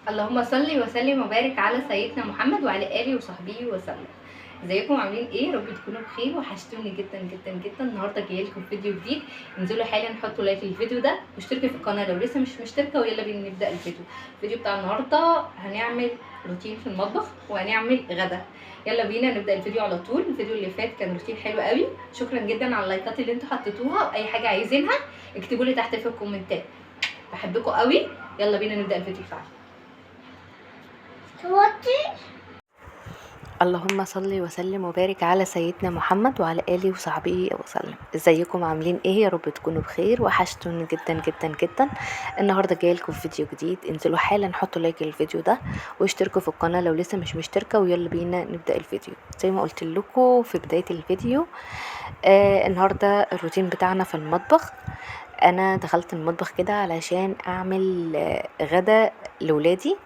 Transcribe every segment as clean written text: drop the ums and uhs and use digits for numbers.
اللهم صل وسلم وبارك على سيدنا محمد وعلى اله وصحبه وسلم. ازيكم عاملين ايه؟ رب تكونوا بخير، وحشتوني جدا جدا جدا. النهارده جايه لكم فيديو جديد. انزلوا حالا حطوا لايك للفيديو ده واشتركوا في القناه لو لسه مش مشتركه، ويلا بينا نبدا الفيديو بتاع النهارده. هنعمل روتين في المطبخ وهنعمل غدا. يلا بينا نبدا الفيديو على طول. الفيديو اللي فات كان روتين حلو قوي، شكرا جدا على اللايكات اللي انتوا حطيتوها، واي حاجه عايزينها اكتبوا لي تحت في الكومنتات. بحبكم قوي. يلا بينا نبدا الفيديو بتاعنا. اللهم صل وسلم وبارك على سيدنا محمد وعلى آله وصحبه وسلم. ازيكم عاملين ايه؟ يا رب تكونوا بخير، وحشتوني جدا جدا جدا. النهارده جاي لكم فيديو جديد. انزلوا حالا حطوا لايك للفيديو ده واشتركوا في القناه لو لسه مش مشتركه، ويلا بينا نبدا الفيديو. زي ما قلت لكم في بدايه الفيديو، النهارده الروتين بتاعنا في المطبخ. انا دخلت المطبخ كده علشان اعمل غدا لولادي.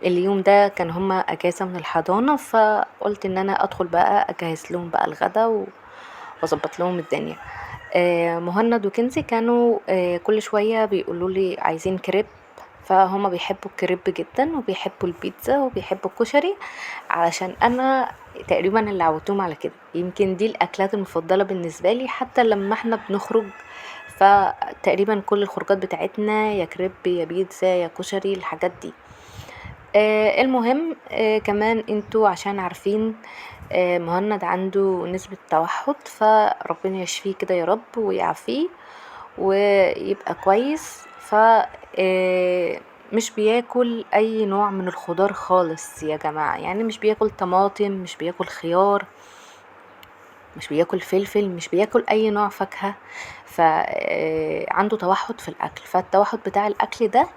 اليوم ده كان هما اجازة من الحضانة، فقلت ان انا ادخل بقى اجهز لهم بقى الغدا واظبط لهم الدنيا. مهند وكنزي كانوا كل شوية بيقولوا لي عايزين كريب، فهما بيحبوا الكريب جدا وبيحبوا البيتزا وبيحبوا الكشري، علشان انا تقريبا اللي عودتهم على كده. يمكن دي الاكلات المفضلة بالنسبة لي، حتى لما احنا بنخرج فتقريبا كل الخروجات بتاعتنا يا كريب يا بيتزا يا كشري، الحاجات دي. المهم، كمان انتوا عشان عارفين مهند عنده نسبة توحد، فربنا يشفيه كده يا رب ويعافيه ويبقى كويس. ف مش بياكل اي نوع من الخضار خالص يا جماعة، يعني مش بياكل طماطم، مش بياكل خيار، مش بياكل فلفل، مش بياكل اي نوع فاكهة. فعنده توحد في الاكل، فالتوحد بتاع الاكل ده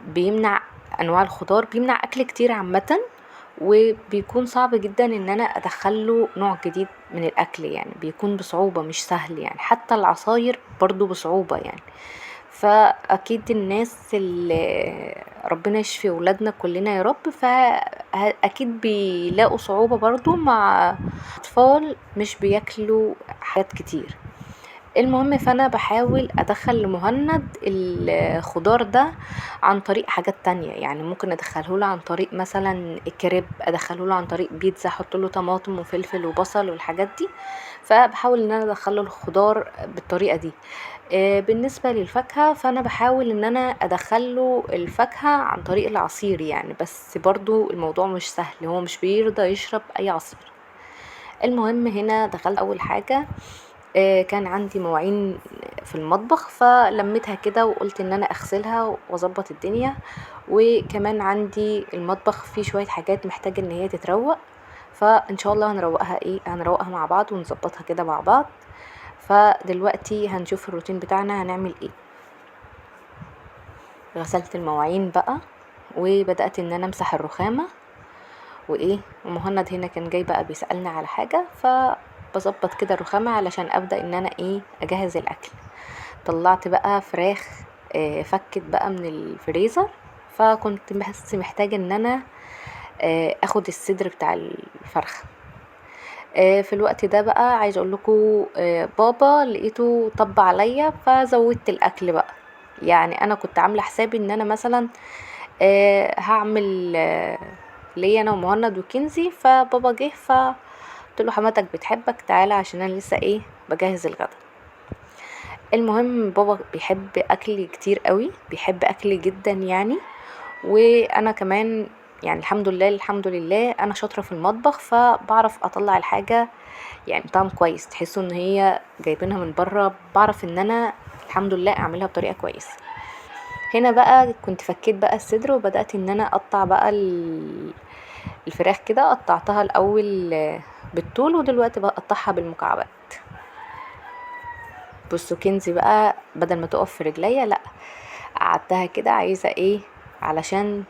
بيمنع انواع الخضار، بيمنع اكل كتير عامة، وبيكون صعب جدا ان انا ادخله نوع جديد من الاكل، يعني بيكون بصعوبة مش سهل، يعني حتى العصاير برضو بصعوبة يعني. فاكيد الناس اللي ربنا يشفي ولادنا كلنا يا رب، فاكيد بيلاقوا صعوبة برضو مع اطفال مش بياكلوا حاجات كتير. المهم، فانا بحاول ادخل لمهند الخضار ده عن طريق حاجات تانية، يعني ممكن ادخله له عن طريق مثلا الكريب، ادخله له عن طريق بيتزا، احط له طماطم وفلفل وبصل والحاجات دي. فبحاول ان انا ادخله الخضار بالطريقة دي. بالنسبة للفاكهة، فانا بحاول ان انا ادخله الفاكهة عن طريق العصير يعني، بس برضو الموضوع مش سهل، هو مش بيرضى يشرب اي عصير. المهم، هنا دخلت اول حاجة، كان عندي مواعين في المطبخ، فلميتها كده وقلت ان انا اغسلها واظبط الدنيا. وكمان عندي المطبخ فيه شوية حاجات محتاجة ان هي تتروق، فان شاء الله هنروقها مع بعض ونظبطها كده مع بعض. فدلوقتي هنشوف الروتين بتاعنا هنعمل ايه. غسلت المواعين بقى وبدأت ان انا امسح الرخامة ومهند هنا كان جاي بقى بيسألني على حاجة، فبظبط كده الرخامة علشان ابدأ ان انا اجهز الاكل. طلعت بقى فراخ فكت بقى من الفريزر، فكنت بس محتاجة ان انا اخد الصدر بتاع الفرخة. في الوقت ده بقى عايزه اقول لكم، بابا لقيته طب عليا فزودت الاكل بقى. يعني انا كنت عامله حسابي ان انا مثلا هعمل ليا انا ومهند وكنزي، فبابا جه فقلت له حماتك بتحبك تعالى عشان انا لسه بجهز الغدا. المهم، بابا بيحب اكل كتير قوي، بيحب اكل جدا يعني. وانا كمان يعني الحمد لله الحمد لله انا شاطره في المطبخ، فبعرف اطلع الحاجه يعني طعم كويس، تحسوا ان هي جايبينها من بره، بعرف ان انا الحمد لله اعملها بطريقه كويسه. هنا بقى كنت فكيت بقى الصدر وبدات ان انا اقطع بقى الفراخ كده. قطعتها الاول بالطول، ودلوقتي بقطعها بالمكعبات. بصوا كنزي بقى بدل ما تقف في رجليا، لا، قعدتها كده عايزه علشان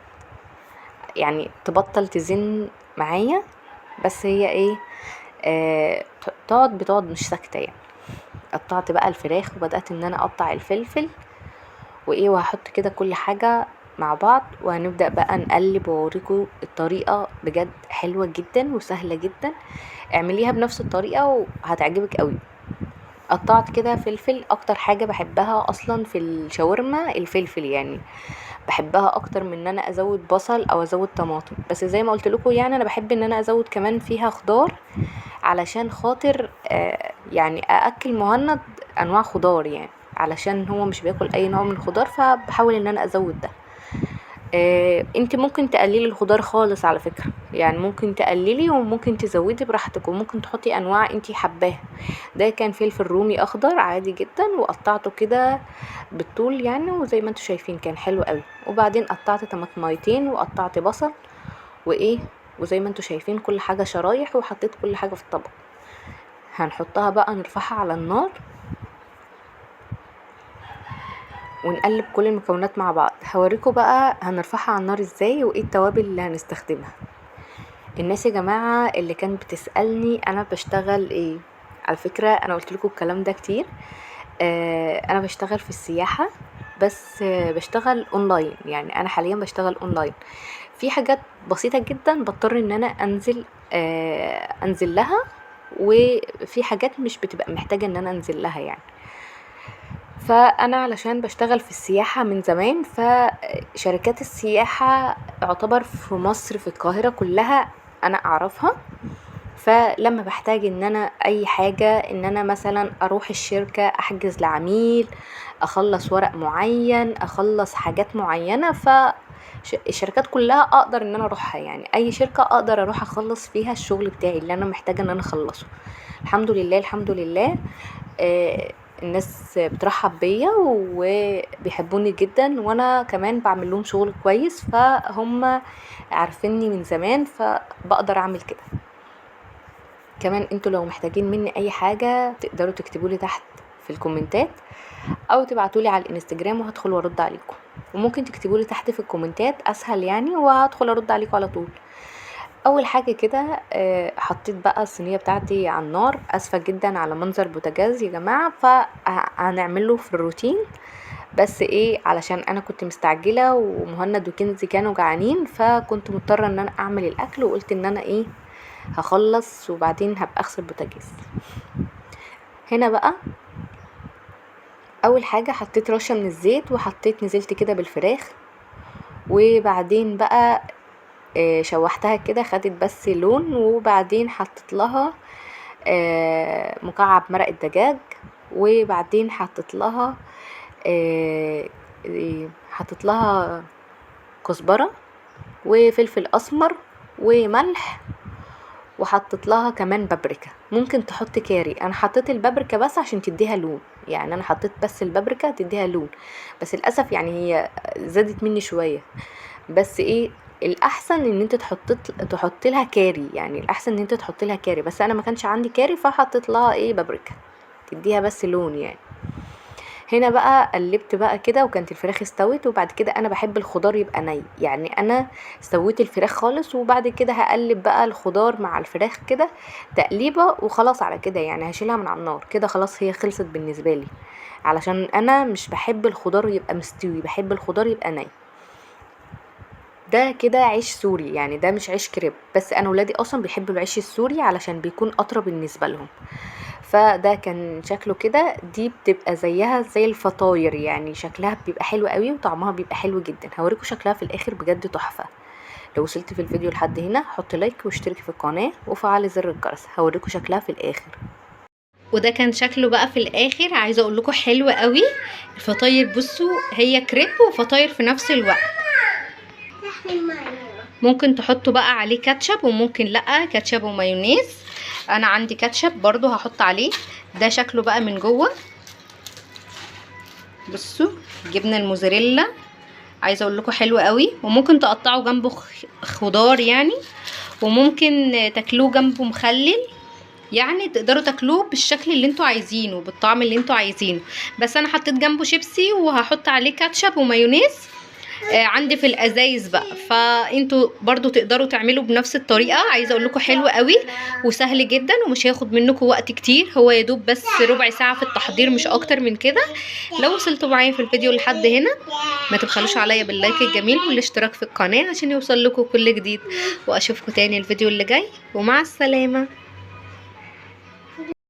يعني تبطل تزن معايا، بس هي بتقعد مش ساكته يعني. قطعت بقى الفراخ وبدأت ان انا اقطع الفلفل وهحط كده كل حاجة مع بعض، وهنبدأ بقى نقلب واوريكم الطريقة. بجد حلوة جدا وسهلة جدا، اعمليها بنفس الطريقة وهتعجبك قوي. قطعت كده فلفل، اكتر حاجة بحبها اصلا في الشاورما الفلفل يعني. بحبها اكتر من ان انا ازود بصل او ازود طماطم. بس زي ما قلت لكم يعني انا بحب ان انا ازود كمان فيها خضار علشان خاطر يعني ااكل مهند انواع خضار، يعني علشان هو مش بياكل اي نوع من الخضار، فبحاول ان انا ازود ده. انت ممكن تقللي الخضار خالص على فكرة، يعني ممكن تقللي وممكن تزودي براحتك، وممكن تحطي انواع انت حباها. ده كان فلفل رومي اخضر عادي جدا، وقطعته كده بالطول يعني، وزي ما انتوا شايفين كان حلو قوي. وبعدين قطعت طماطميتين وقطعت بصل وايه، وزي ما انتوا شايفين كل حاجة شرايح، وحطيت كل حاجة في الطبق. هنحطها بقى نرفعها على النار ونقلب كل المكونات مع بعض. هوريكم بقى هنرفعها على النار ازاي وايه التوابل اللي هنستخدمها. الناس يا جماعة اللي كانت بتسألني انا بشتغل ايه، على فكرة انا قلت لكم الكلام ده كتير. انا بشتغل في السياحة، بس بشتغل اونلاين، يعني انا حاليا بشتغل اونلاين في حاجات بسيطة جدا بضطر ان انا انزل لها، وفي حاجات مش بتبقى محتاجة ان انا انزل لها يعني. فانا علشان بشتغل في السياحة من زمان، فشركات السياحة يعتبر في مصر في القاهرة كلها انا اعرفها. فلما بحتاج ان انا اي حاجة، ان انا مثلا اروح الشركة احجز لعميل، اخلص ورق معين، اخلص حاجات معينة، الشركات كلها اقدر ان انا اروحها، يعني اي شركة اقدر اروح اخلص فيها الشغل بتاعي اللي انا محتاجة ان انا اخلصه. الحمد لله الحمد لله. الناس بترحب بيا وبيحبوني جدا، وانا كمان بعمل لهم شغل كويس، فهم عارفيني من زمان فبقدر اعمل كده. كمان انتوا لو محتاجين مني اي حاجة تقدروا تكتبولي تحت في الكومنتات، او تبعتولي على الانستجرام وهدخل وارد عليكم، وممكن تكتبولي تحت في الكومنتات اسهل يعني، وهدخل ارد عليكم على طول. اول حاجة كده حطيت بقى الصينية بتاعتي على النار، اسفة جدا على منظر بوتاجاز يا جماعة، فهنعمله في الروتين. بس ايه، علشان انا كنت مستعجلة ومهند وكنزي كانوا جعانين، فكنت مضطرة ان انا اعمل الاكل، وقلت ان انا ايه هخلص وبعدين هبقى اغسل بوتاجاز. هنا بقى اول حاجة حطيت رشة من الزيت، وحطيت نزلت كده بالفراخ، وبعدين بقى شوحتها كده خدت بس لون، وبعدين حطيت لها مكعب مرق الدجاج، وبعدين حطيت لها كزبرة وفلفل اسمر وملح، وحطيت لها كمان بابريكا. ممكن تحط كاري، انا حطيت البابريكا بس عشان تديها لون، يعني انا حطيت بس البابريكا تديها لون، بس للاسف يعني هي زادت مني شويه. بس ايه الاحسن ان انت تحط لها كاري، يعني الاحسن ان انت تحط لها كاري، بس انا ما كانش عندي كاري فحطيت لها ايه بابريكا تديها بس لون يعني. هنا بقى قلبت بقى كده وكانت الفراخ استوت، وبعد كده انا بحب الخضار يبقى ني، يعني انا سويت الفراخ خالص، وبعد كده هقلب بقى الخضار مع الفراخ كده تقليبه وخلاص على كده، يعني هشيلها من على النار كده خلاص، هي خلصت بالنسبه لي، علشان انا مش بحب الخضار يبقى مستوي، بحب الخضار يبقى ني. ده كده عيش سوري، يعني ده مش عيش كريب، بس انا ولادي اصلا بيحبوا العيش السوري علشان بيكون اطرى بالنسبه لهم. فده كان شكله كده، دي بتبقى زيها زي الفطاير، يعني شكلها بيبقى حلو قوي وطعمها بيبقى حلو جدا. هوريكم شكلها في الاخر بجد تحفه. لو وصلت في الفيديو لحد هنا حط لايك واشتركي في القناه وفعلي زر الجرس. هوريكم شكلها في الاخر. وده كان شكله بقى في الاخر. عايزه اقول لكم حلو قوي الفطاير، بصوا هي كريب وفطاير في نفس الوقت. ممكن تحطوا بقى عليه كاتشب وممكن لا، كاتشب ومايونيز. انا عندي كاتشب برضو هحط عليه. ده شكله بقى من جوه، بصوا جبنه الموزاريلا. عايزه اقول لكم حلو قوي، وممكن تقطعوا جنبه خضار يعني، وممكن تاكلوه جنبه مخلل، يعني تقدروا تاكلوه بالشكل اللي انتوا عايزينه بالطعم اللي انتوا عايزينه. بس انا حطيت جنبه شيبسي وهحط عليه كاتشب ومايونيز عندي في الازايز بقى، فانتوا برضو تقدروا تعملوا بنفس الطريقه. عايزه اقول لكم حلو قوي وسهل جدا ومش هياخد منكم وقت كتير، هو يا دوب بس ربع ساعه في التحضير مش اكتر من كده. لو وصلتوا معايا في الفيديو لحد هنا ما تبخلوش عليا باللايك الجميل والاشتراك في القناه عشان يوصل لكم كل جديد، واشوفكم تاني الفيديو اللي جاي، ومع السلامه.